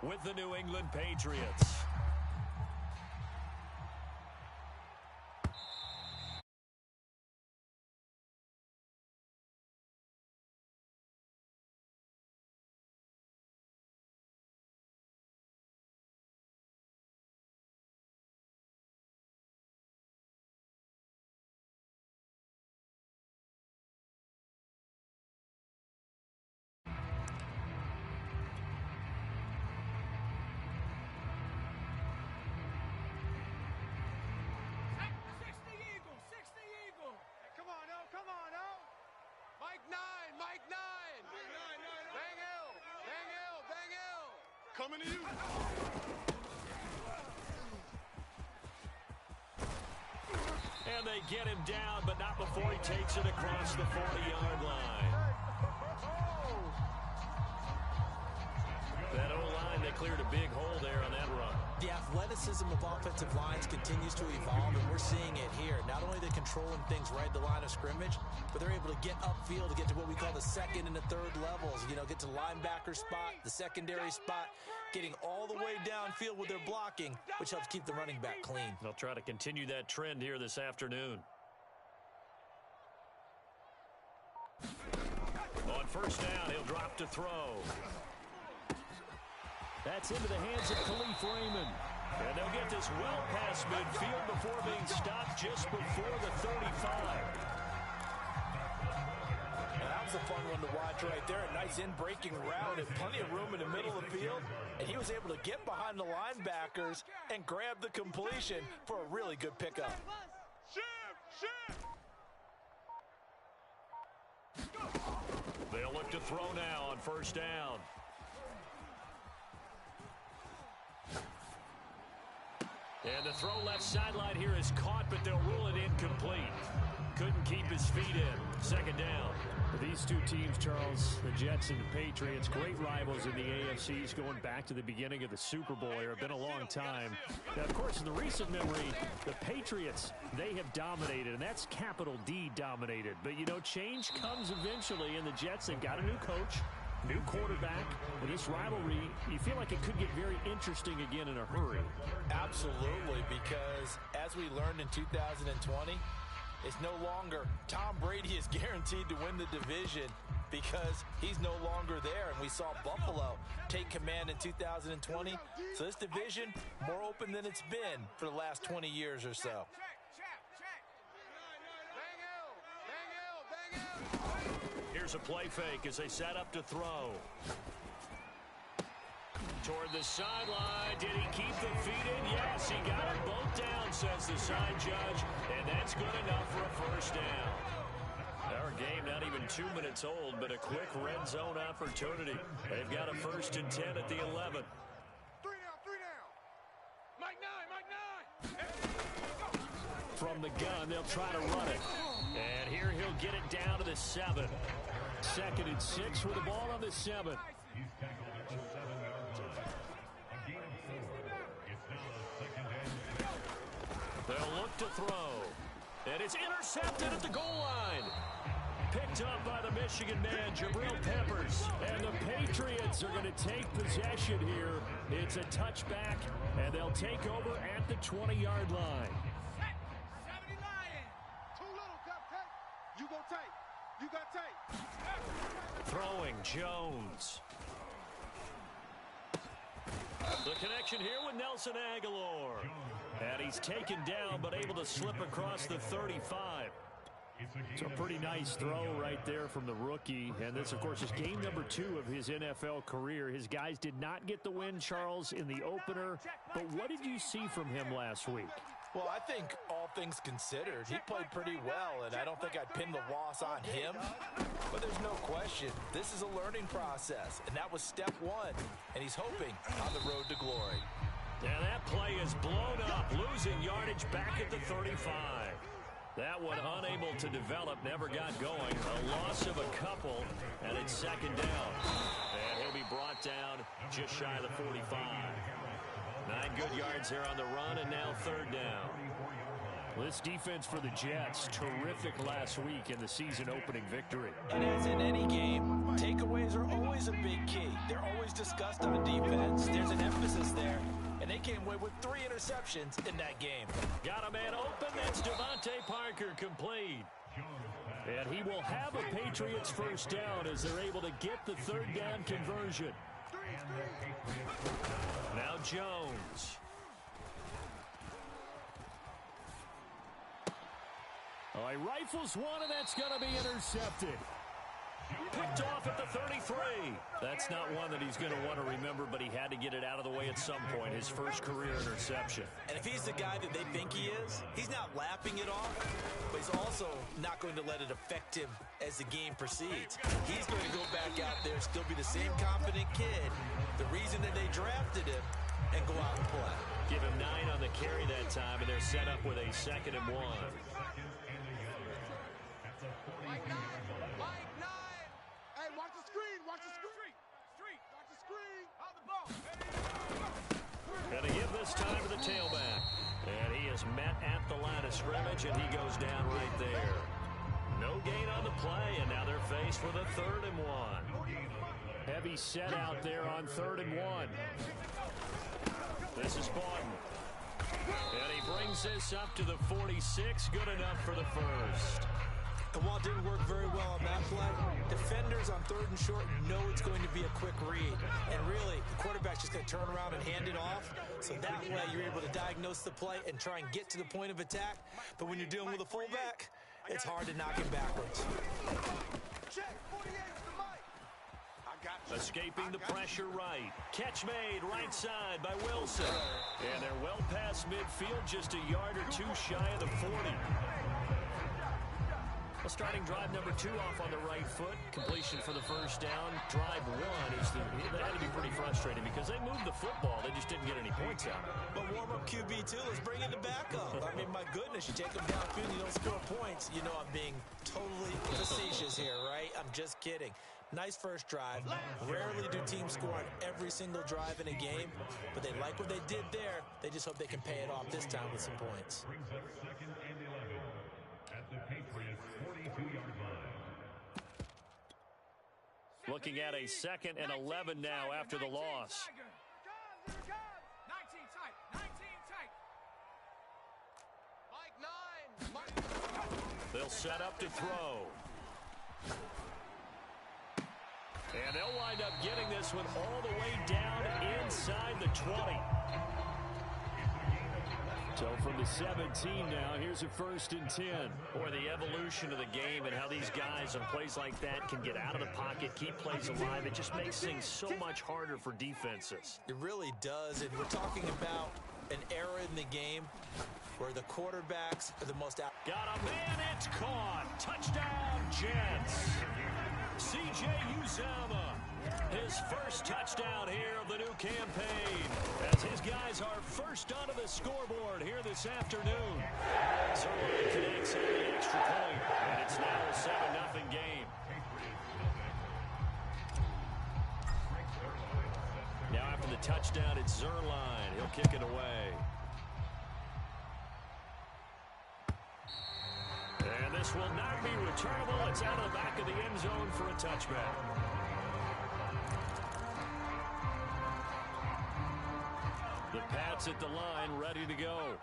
with the New England Patriots. Coming to you. And they get him down, but not before he takes it across the 40-yard line. That O-line, they cleared a big hole there on that run. The athleticism of offensive lines continues to evolve, and we're seeing it here. Not only are they controlling things right at the line of scrimmage, but they're able to get upfield to get to what we call the second and the third levels. You know, get to the linebacker spot, the secondary spot, getting all the way downfield with their blocking, which helps keep the running back clean. They'll try to continue that trend here this afternoon. On first down, he'll drop to throw. That's into the hands of Khalif Raymond. And they'll get this well past midfield before being stopped just before the 35. That was a fun one to watch right there. A nice in-breaking route and plenty of room in the middle of the field. And he was able to get behind the linebackers and grab the completion for a really good pickup. They'll look to throw now on first down. And the throw left sideline here is caught, but they'll rule it incomplete. Couldn't keep his feet in. Second down. These two teams, Charles, the Jets and the Patriots, great rivals in the AFCs going back to the beginning of the Super Bowl era. Been a long time. Now, of course, in the recent memory, the Patriots, they have dominated, and that's capital D dominated. But, you know, change comes eventually, and the Jets, they've got a new coach, new quarterback. With this rivalry, you feel like it could get very interesting again in a hurry. Absolutely, because as we learned in 2020, it's no longer Tom Brady is guaranteed to win the division because he's no longer there. And we saw Buffalo take command in 2020. So this division, more open than it's been for the last 20 years or so. Here's a play fake as they set up to throw. Toward the sideline. Did he keep the feet in? Yes, he got them both down, says the side judge. And that's good enough for a first down. Our game not even 2 minutes old, but a quick red zone opportunity. They've got a 1st and 10 at the 11. 3 down. Mike 9. From the gun, they'll try to run it. And here he'll get it down to the 7. 2nd and 6 with the ball on the 7. He's tackled at the 7-yard line. A gain of 4. It's now a 2nd and 10. They'll look to throw. And it's intercepted at the goal line. Picked up by the Michigan man, Jabril Peppers. And the Patriots are going to take possession here. It's a touchback, and they'll take over at the 20-yard line. 70 Lion. Too little, Cupcake. You go tight. You got tight. Throwing Jones. The connection here with Nelson Aguilar. And he's taken down, but able to slip across the 35. It's a pretty nice throw right there from the rookie. And this, of course, is game number 2 of his NFL career. His guys did not get the win, Charles, in the opener. But what did you see from him last week? Well, I think all things considered, he played pretty well, and I don't think I'd pin the loss on him. But there's no question, this is a learning process, and that was step 1, and he's hoping on the road to glory. And that play is blown up, losing yardage back at the 35. That one unable to develop, never got going. A loss of a couple, and it's 2nd down. And he'll be brought down just shy of the 45. 9 good yards there on the run, and now 3rd down. This defense for the Jets, terrific last week in the season-opening victory. And as in any game, takeaways are always a big key. They're always discussed on defense. There's an emphasis there, and they came away with 3 interceptions in that game. Got a man open. That's Devontae Parker complete. And he will have a Patriots first down as they're able to get the third down conversion. Now Jones. Oh, he rifles one, and that's going to be intercepted. Picked off at the 33. That's not one that he's going to want to remember, but he had to get it out of the way at some point. His first career interception. And if he's the guy that they think he is, he's not lapping it off, but he's also not going to let it affect him as the game proceeds. He's going to go back out there, still be the same confident kid, the reason that they drafted him, and go out and play. Give him 9 on the carry that time, and they're set up with a 2nd and 1. And to give this time to the tailback. And he is met at the line of scrimmage, and he goes down right there. No gain on the play, and now they're faced with a 3rd and 1. Heavy set out there on 3rd and 1. This is Barton. And he brings this up to the 46. Good enough for the first. And while it didn't work very well on that play, defenders on 3rd and short know it's going to be a quick read. And really, the quarterback's just going to turn around and hand it off. So that way, you're able to diagnose the play and try and get to the point of attack. But when you're dealing with a fullback, it's hard to knock him backwards. Escaping the pressure right. Catch made right side by Wilson. And they're well past midfield, just a yard or 2 shy of the 40. Well, starting drive number 2 off on the right foot. Completion for the first down. Drive 1 is that had to be pretty frustrating because they moved the football. They just didn't get any points out. But warm-up QB2, let's bring in the backup. I mean, my goodness, you take them downfield, you don't score points. You know I'm being totally facetious here, right? I'm just kidding. Nice first drive. Rarely do teams score on every single drive in a game, but they like what they did there. They just hope they can pay it off this time with some points. Brings up 2nd and 11 at the Patriots 42-yard line. Looking at a 2nd and 11 now after the loss. 19 tight. 19 tight. Mike 9. They'll set up to throw. And they'll wind up getting this one all the way down inside the 20. So from the 17 now, here's a 1st and 10. Boy, the evolution of the game and how these guys on plays like that can get out of the pocket, keep plays alive, it just makes things so much harder for defenses. It really does, and we're talking about an era in the game where the quarterbacks are the most out. Got a man, it's caught. Touchdown, Jets. C.J. Uzama, his first touchdown here of the new campaign, as his guys are first onto the scoreboard here this afternoon. Zerline connects on the extra point, and it's now a 7-0 game. Now after the touchdown, it's Zerline. He'll kick it away. And this will not be returnable. It's out of the back of the end zone for a touchback. The Pats at the line, ready to go.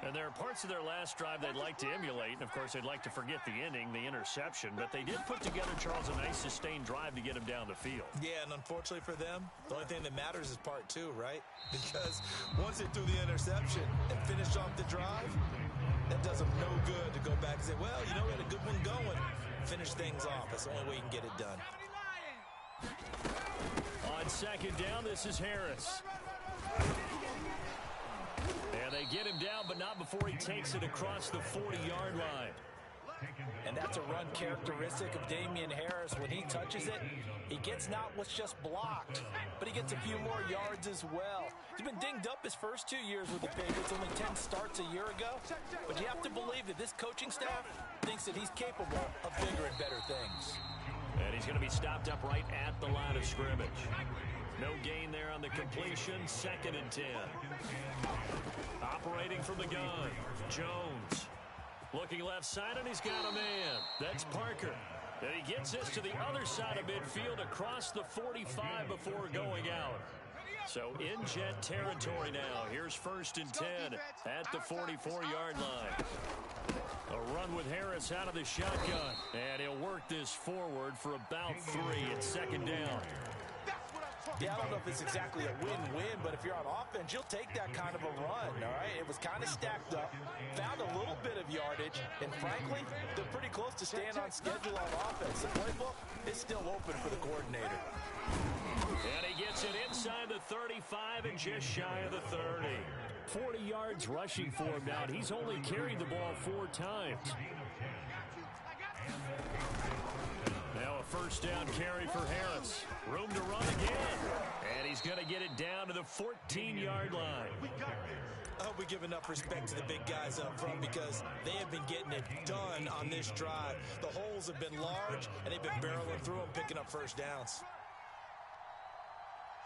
And there are parts of their last drive they'd like to emulate. And, of course, they'd like to forget the inning, the interception. But they did put together, Charles, a nice sustained drive to get him down the field. Yeah, and unfortunately for them, the only thing that matters is part 2, right? Because once they threw the interception and finished off the drive, that does them no good to go back and say, well, you know, we had a good one going. Finish things off. That's the only way you can get it done. On 2nd down, this is Harris. And they get him down, but not before he takes it across the 40-yard line. And that's a run characteristic of Damian Harris. When he touches it, he gets not what's just blocked, but he gets a few more yards as well. He's been dinged up his first 2 years with the Patriots, only 10 starts a year ago. But you have to believe that this coaching staff thinks that he's capable of bigger and better things. And he's going to be stopped up right at the line of scrimmage. No gain there on the completion. 2nd and 10. Operating from the gun, Jones. Looking left side, and he's got a man. That's Parker. And he gets this to the other side of midfield across the 45 before going out. So in Jet territory now. Here's 1st and 10 at the 44-yard line. A run with Harris out of the shotgun. And he'll work this forward for about 3 at 2nd down. Yeah, I don't know if it's exactly a win-win, but if you're on offense, you'll take that kind of a run, all right? It was kind of stacked up, found a little bit of yardage, and frankly, they're pretty close to staying on schedule on offense. The playbook is still open for the coordinator. And he gets it inside the 35 and just shy of the 30. 40 yards rushing for him now. He's only carried the ball 4 times. Now a 1st down carry for Harris. Room to run again. And he's going to get it down to the 14-yard line. I hope we give enough respect to the big guys up front because they have been getting it done on this drive. The holes have been large, and they've been barreling through them, picking up 1st downs.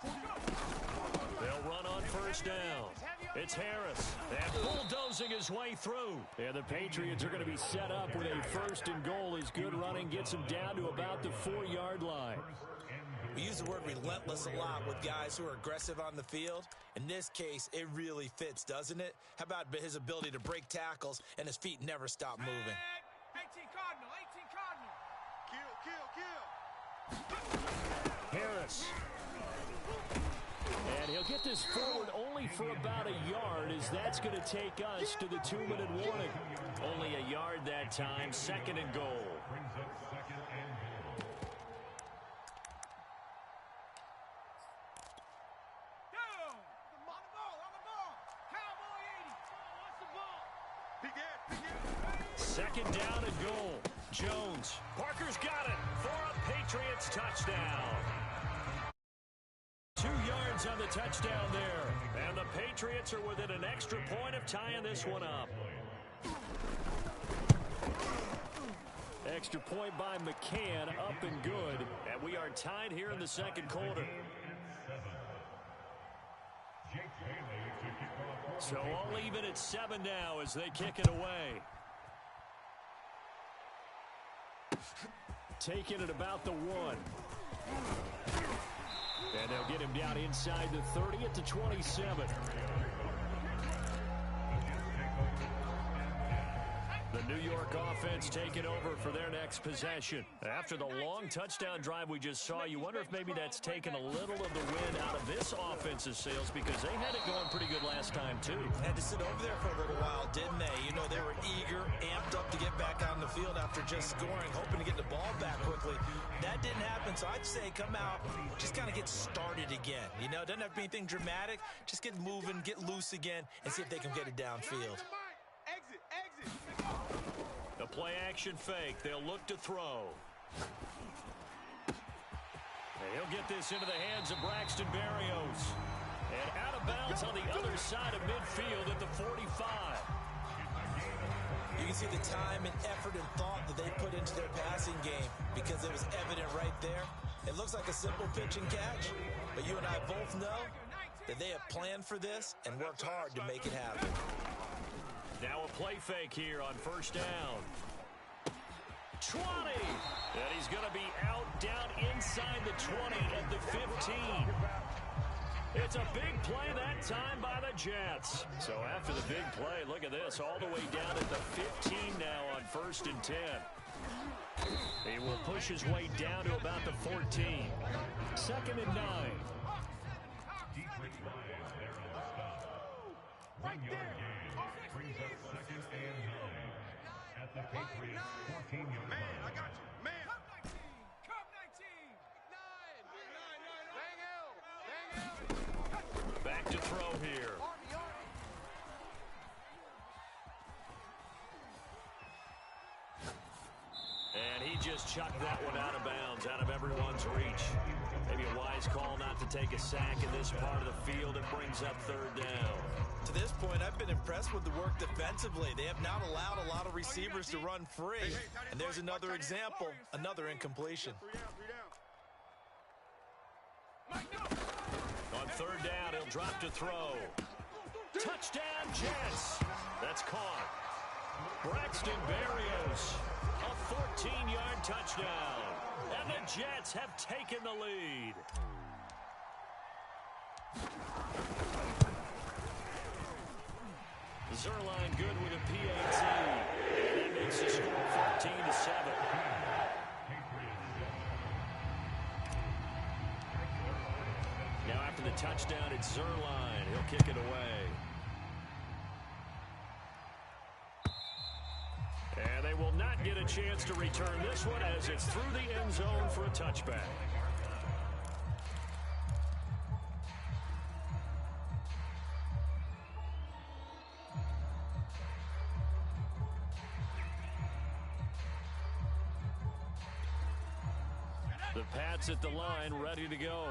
They'll run on 1st down. It's Harris. And bulldozing his way through. And the Patriots are going to be set up with a 1st and goal. His good running gets him down to about the 4-yard line. We use the word relentless a lot with guys who are aggressive on the field. In this case, it really fits, doesn't it? How about his ability to break tackles and his feet never stop moving? 18 Cardinal. Harris. And he'll get this forward only for about a yard, as that's going to take us to the 2-minute warning. Only a yard that time, 2nd and goal. Second down and goal. Jones. Parker's got it for a Patriots touchdown. 2 yards on the touchdown there. And the Patriots are within an extra point of tying this one up. Extra point by McCann, up and good. And we are tied here in the 2nd quarter. So all even at 7 now as they kick it away. Taking it about the 1. And they'll get him down inside the 30 at the 27. The New York offense taking over for their next possession. After the long touchdown drive we just saw, you wonder if maybe that's taken a little of the wind out of this offense's sails because they had it going pretty good last time, too. Had to sit over there for a little while, didn't they? You know, they were eager, amped up to get back on the field after just scoring, hoping to get the ball back quickly. That didn't happen, so I'd say come out, just kind of get started again. You know, doesn't have to be anything dramatic. Just get moving, get loose again, and see if they can get it downfield. The play action fake. They'll look to throw. And he'll get this into the hands of Braxton Berrios. And out of bounds on the other side of midfield at the 45. You can see the time and effort and thought that they put into their passing game because it was evident right there. It looks like a simple pitch and catch, but you and I both know that they have planned for this and worked hard to make it happen. Now a play fake here on 1st down. 20. And he's going to be out down inside the 20 at the 15. It's a big play that time by the Jets. So after the big play, look at this, all the way down at the 15 now on 1st and 10. He will push his way down to about the 14. 2nd and 9. Dietrich Ryan there on the stop. 1 yard gain brings up 2nd and 9 at the Patriots 14-yard line. I got you. Man. Cup 19. 9. Back to throw here. And he just chucked that one out of bounds, out of everyone's reach. Maybe a wise call not to take a sack in this part of the field. It brings up 3rd down. To this point, I've been impressed with the work defensively. They have not allowed a lot of receivers to run free. And there's another example, another incompletion. On 3rd down, he'll drop to throw. Touchdown, Jets. That's caught. Braxton Berrios, a 14-yard touchdown. And the Jets have taken the lead. Zerline good with a PAT. And that makes the score 14-7. Now after the touchdown, it's Zerline. He'll kick it away. And they will not get a chance to return this one as it's through the end zone for a touchback. The Pats at the line, ready to go.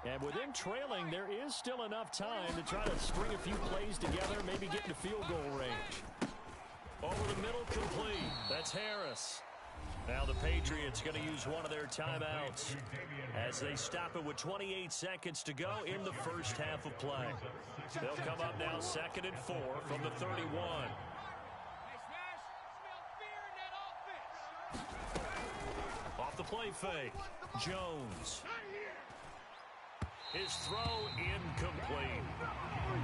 And with them trailing, there is still enough time to try to string a few plays together, maybe get into field goal range. Over the middle, complete. That's Harris. Now the Patriots going to use one of their timeouts as they stop it with 28 seconds to go in the first half of play. They'll come up now 2nd and 4 from the 31. Off the play fake, Jones. His throw incomplete.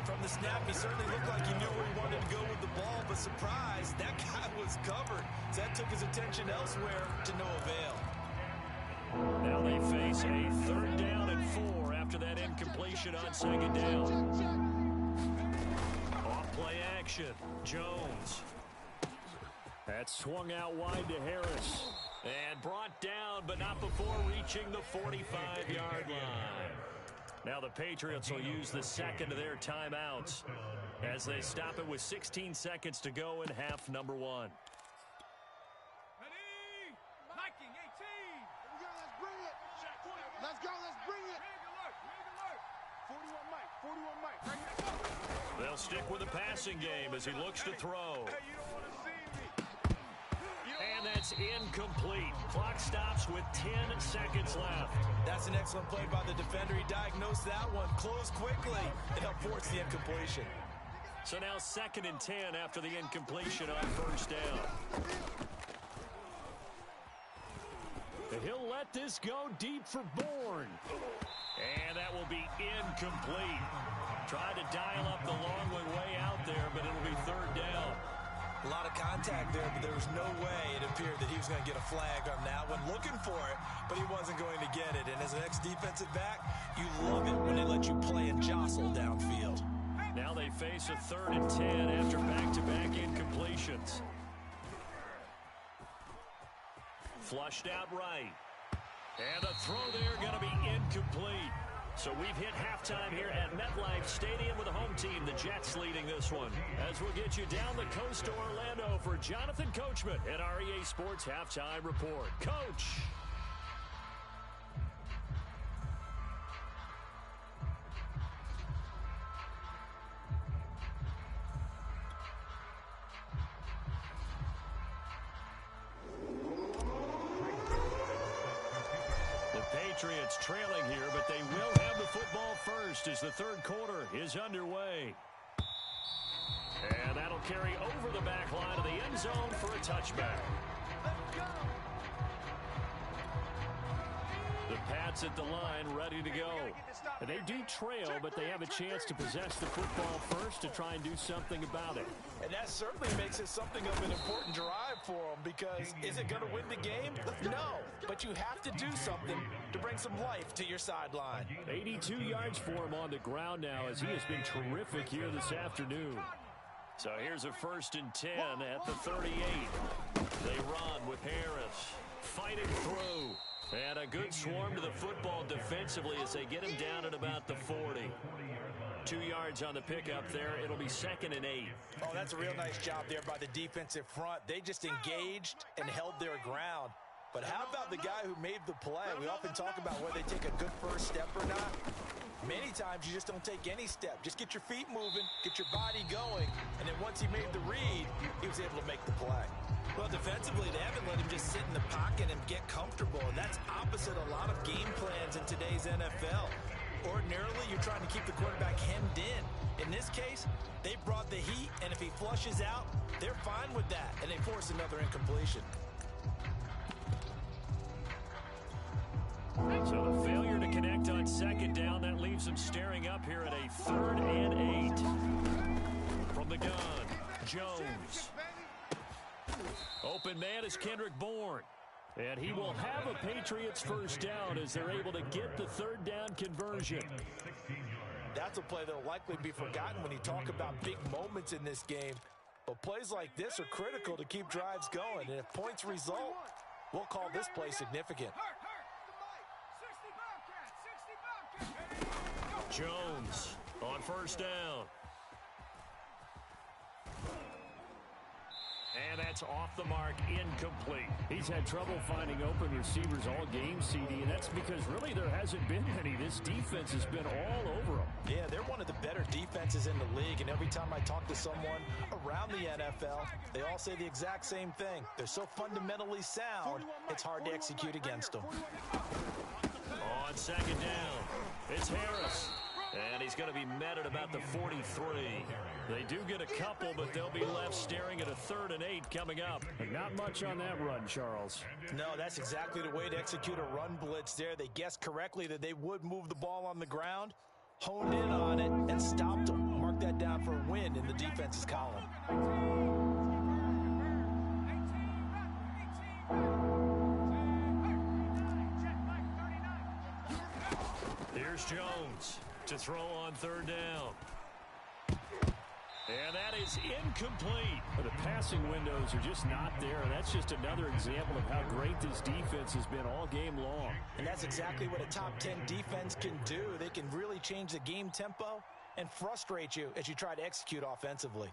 From the snap, he certainly looked like he knew where he wanted to go with the ball, but surprise, that guy was covered. So that took his attention elsewhere to no avail. Now they face a 3rd down and 4 after that incompletion on 2nd down. Off play action, Jones. That swung out wide to Harris. And brought down, but not before reaching the 45-yard line. Now the Patriots will use the 2nd of their timeouts as they stop it with 16 seconds to go in half number 1. Ready? Liking 18. Let's bring it. Let's go. Let's bring it. Rig alert. 41 Mike. 41 Mike. They'll stick with the passing game as he looks to throw. Hey, you don't want to see me. And that's incomplete. Clock stops with 10 seconds left. That's an excellent play by the defender. He diagnosed that one, closed quickly, and helped force the incompletion. So now 2nd and 10 after the incompletion on 1st down. He'll let this go deep for Bourne. And that will be incomplete. Tried to dial up the long way out there, but it'll be 3rd down. A lot of contact there, but there was no way it appeared that he was going to get a flag on that one. Looking for it, but he wasn't going to get it. And as an ex-defensive back, you love it when they let you play and jostle downfield. Now they face a 3rd and 10 after back-to-back incompletions. Flushed out right. And the throw there going to be incomplete. So we've hit halftime here at MetLife Stadium with the home team, the Jets, leading this one. As we'll get you down the coast to Orlando for Jonathan Coachman at our EA Sports Halftime Report. Coach. Patriots trailing here, but they will have the football first as the 3rd quarter is underway. And that'll carry over the back line of the end zone for a touchback. The Pats at the line, ready to go. They do trail, but they have a chance to possess the football first to try and do something about it. And that certainly makes it something of an important drive for them, because is it going to win the game? No, but you have to do something to bring some life to your sideline. 82 yards for him on the ground now as he has been terrific here this afternoon. So here's a 1st and 10 at the 38. They run with Harris fighting through. And a good swarm to the football defensively as they get him down at about the 40. 2 yards on the pickup there. It'll be 2nd and 8. Oh, that's a real nice job there by the defensive front. They just engaged and held their ground. But how about the guy who made the play? We often talk about whether they take a good first step or not. Many times you just don't take any step. Just get your feet moving, get your body going, and then once he made the read, he was able to make the play. Well, defensively, they haven't let him just sit in the pocket and get comfortable, and that's opposite a lot of game plans in today's NFL. Ordinarily, you're trying to keep the quarterback hemmed in. In this this case, they brought the heat, and if he flushes out, they're fine with that, and they force another incompletion. So the failure to connect on second down, that leaves them staring up here at a 3rd and 8. From the gun, Jones. Open man is Kendrick Bourne. And he will have a Patriots first down as they're able to get the 3rd down conversion. That's a play that will likely be forgotten when you talk about big moments in this game. But plays like this are critical to keep drives going. And if points result, we'll call this play significant. Jones on first down. And that's off the mark, incomplete. He's had trouble finding open receivers all game, CD, and that's because really there hasn't been any. This defense has been all over them. Yeah, they're one of the better defenses in the league, and every time I talk to someone around the NFL, they all say the exact same thing. They're so fundamentally sound, it's hard to execute against them. On second down, it's Harris. And he's going to be met at about the 43. They do get a couple, but they'll be left staring at a 3rd and 8 coming up. And not much on that run, Charles. No, that's exactly the way to execute a run blitz there. They guessed correctly that they would move the ball on the ground, honed in on it, and stopped them. Mark that down for a win in the defense's column. Here's Jones to throw on 3rd down. And that is incomplete. The passing windows are just not there. That's just another example of how great this defense has been all game long. And that's exactly what a top 10 defense can do. They can really change the game tempo and frustrate you as you try to execute offensively.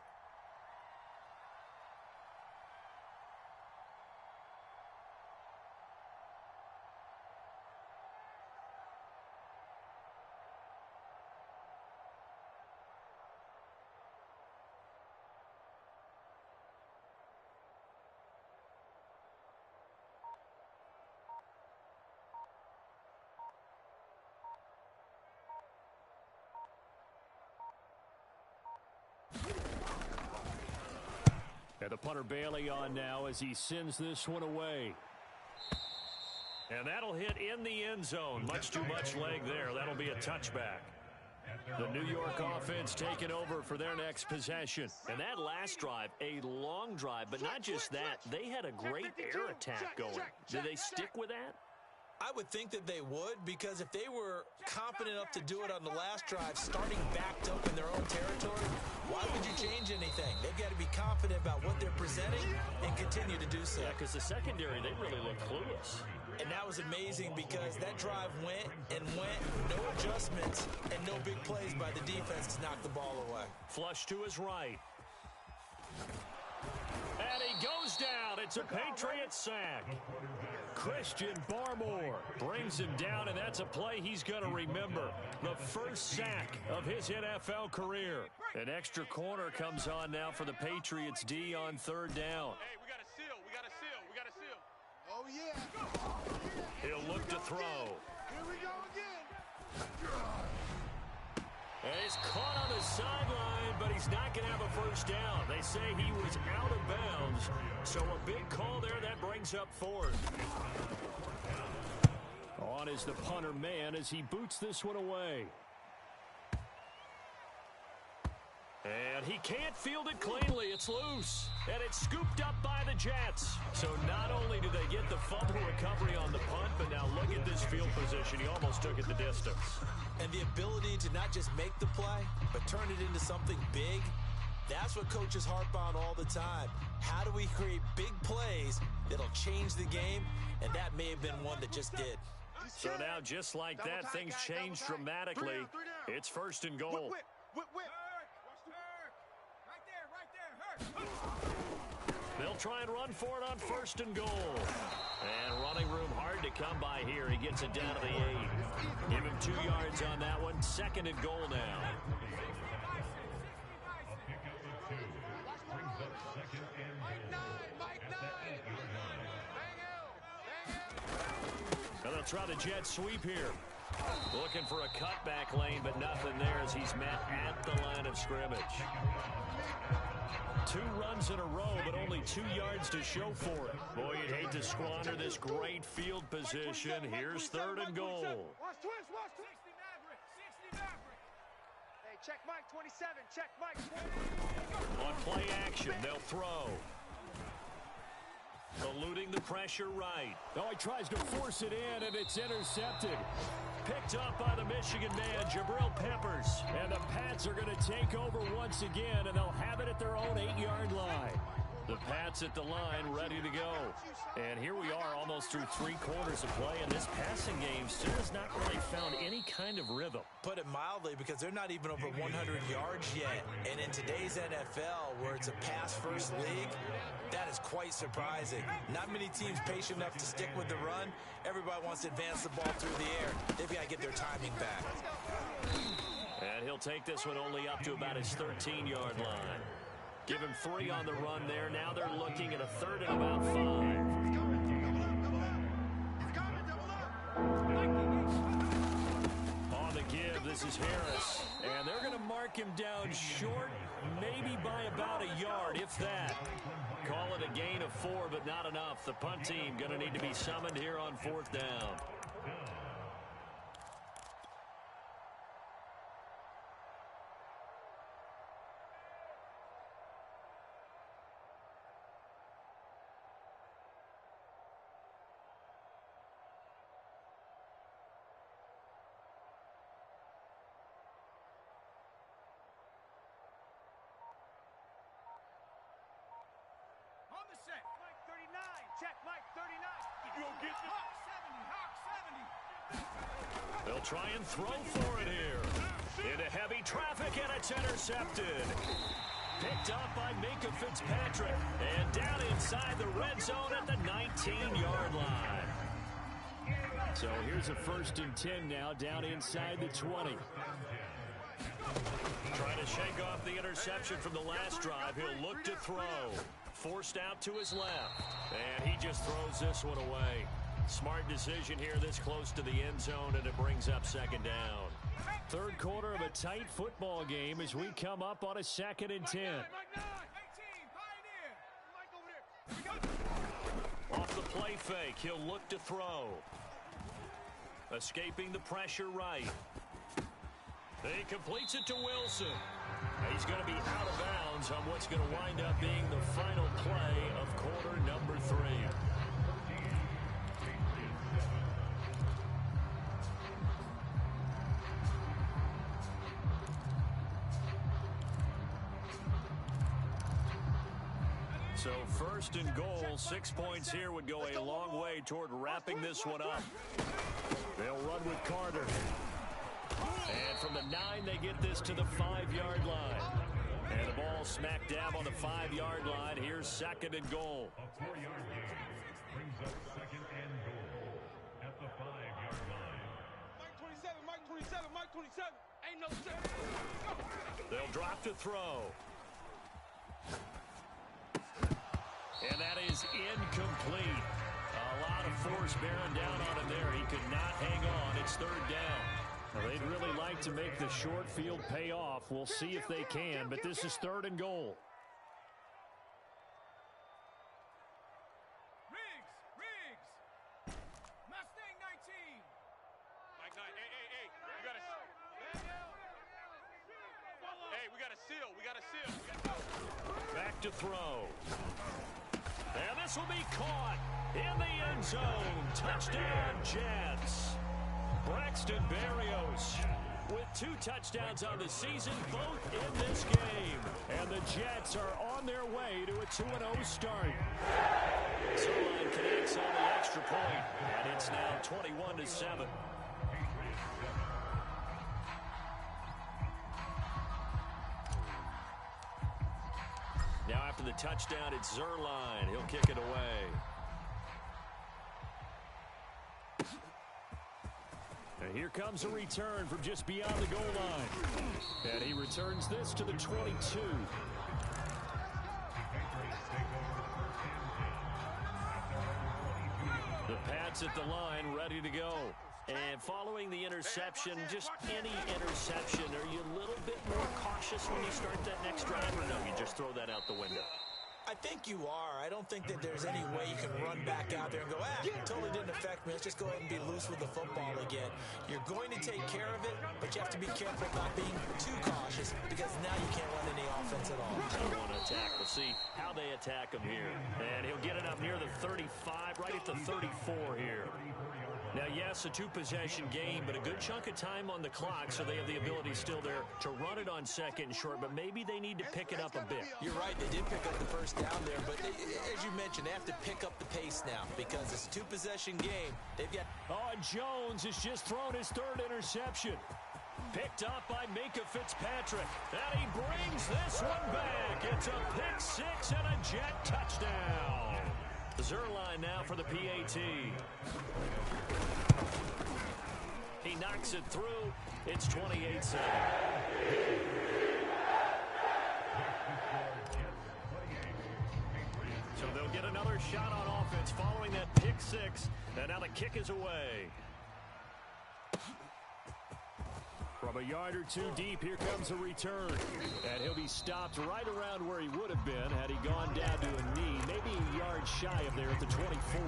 And the punter Bailey on now as he sends this one away. And that'll hit in the end zone. Much too much leg there. That'll be a touchback. The New York offense taking over for their next possession. And that last drive, a long drive, but not just that. They had a great air attack going. Did they stick with that? I would think that they would, because if they were confident enough to do it on the last drive, starting backed up in their own territory, why would you change anything? They've got to be confident about what they're presenting and continue to do so. Yeah, because the secondary, they really look clueless. And that was amazing because that drive went and went, no adjustments, and no big plays by the defense to knock the ball away. Flush to his right. And he goes down. It's a Patriots sack. Christian Barmore brings him down, and that's a play he's going to remember. The first sack of his NFL career. An extra corner comes on now for the Patriots D on 3rd down. Hey, we got a seal. We got a seal. We got a seal. Oh, yeah. He'll look to throw. Here we go again. And he's caught on the sideline, but he's not going to have a first down. They say he was out of bounds. So a big call there. That brings up 4th. On is the punter man as he boots this one away. And he can't field it cleanly. It's loose. And it's scooped up by the Jets. So not only do they get the fumble recovery on the punt, but now look at this field position. He almost took it the distance. And the ability to not just make the play, but turn it into something big, that's what coaches harp on all the time. How do we create big plays that'll change the game? And that may have been one that just did. So now, just like that, things change dramatically. It's 1st and goal. Whip. They'll try and run for it on 1st and goal. And running room hard to come by here. He gets it down to the 8. Give him 2 yards on that one. 2nd and goal now. A pickup of 2 brings up 2nd and goal at the 8-yard line. And they'll try the jet sweep here. Looking for a cutback lane, but nothing there as he's met at the line of of scrimmage. 2 runs in a row, but only 2 yards to show for it. Boy, you'd hate to squander this great field position. Here's 3rd and goal. Watch twist, watch twist. 60 Maverick, 60 Maverick. Hey, check Mike 27, check Mike 20. On play action, they'll throw. Eluding the pressure right. Oh, he tries to force it in, and it's intercepted. Picked up by the Michigan man, Jabril Peppers. And the Pats are going to take over once again, and they'll have it at their own 8-yard line. The Pats at the line, ready to go. And here we are almost through 3 quarters of play, and this passing game still has not really found any kind of rhythm. Put it mildly, because they're not even over 100 yards yet. And in today's NFL, where it's a pass-first league, that is quite surprising. Not many teams patient enough to stick with the run. Everybody wants to advance the ball through the air. They've got to get their timing back. And he'll take this one only up to about his 13-yard line. Give him 3 on the run there. Now they're looking at a 3rd and about 5. On the give, this is Harris. And they're going to mark him down short, maybe by about a yard, if that. Call it a gain of 4, but not enough. The punt team going to need to be summoned here on 4th down. Set. Mike 39. Check Mike 39. You gonna get this? Hawk 70. Hawk 70. They'll try and throw for it here. Into heavy traffic, and it's intercepted. Picked up by Minka Fitzpatrick. And down inside the red zone at the 19-yard line. So here's a 1st and 10 now, down inside the 20. Trying to shake off the interception from the last drive. He'll look to throw. Forced out to his left. And he just throws this one away. Smart decision here this close to the end zone, and it brings up 2nd down. 3rd quarter of a tight football game as we come up on a 2nd and 10. Off the play fake, he'll look to throw. Escaping the pressure right. He completes it to Wilson. He's going to be out of bounds on what's going to wind up being the final play of quarter number 3. So 1st and goal, 6 points here would go a long way toward wrapping this one up. They'll run with Carter. And from the 9, they get this to the 5-yard line. And the ball smack dab on the 5-yard line. Here's 2nd and goal. A 4-yard gain brings up 2nd and goal at the 5-yard line. Mike 27, Mike 27. Ain't no set. They'll drop to throw. And that is incomplete. A lot of force bearing down on him there. He could not hang on. It's 3rd down. Well, they'd really like to make the short field pay off. We'll see if they can, but this is 3rd and goal. Riggs. Mustang 19. Mike 9. Hey. You gotta. Hey, we got a seal. We got a seal. Back to throw. And this will be caught in the end zone. Touchdown, Jets. Braxton Berrios with 2 touchdowns on the season, both in this game. And the Jets are on their way to a 2-0 start. Zerline connects on the extra point, and it's now 21-7. Now after the touchdown, it's Zerline. He'll kick it away. And here comes a return from just beyond the goal line. And he returns this to the 22. The Pats at the line, ready to go. And following the interception, just any interception, are you a little bit more cautious when you start that next drive, or no, you just throw that out the window? I think you are. I don't think that there's any way you can run back out there and go, it totally didn't affect me. Let's just go ahead and be loose with the football again. You're going to take care of it, but you have to be careful not being too cautious because now you can't run any offense at all. Don't want to attack. We'll see how they attack him here. And he'll get it up near the 35, right at the 34 here. Now, yes, a two-possession game, but a good chunk of time on the clock, so they have the ability still there to run it on second and short, but maybe they need to pick it up a bit. You're right, they did pick up the first down there, but as you mentioned, they have to pick up the pace now because it's a two-possession game. They've got... Oh, Jones has just thrown his third interception. Picked up by Minka Fitzpatrick, and he brings this one back. It's a pick six and a Jet touchdown. Zerline now for the PAT. He knocks it through. It's 28-7. So they'll get another shot on offense following that pick six. And now the kick is away. From a yard or two deep, here comes a return. And he'll be stopped right around where he would have been had he gone down to a knee, maybe a yard shy of there at the 24.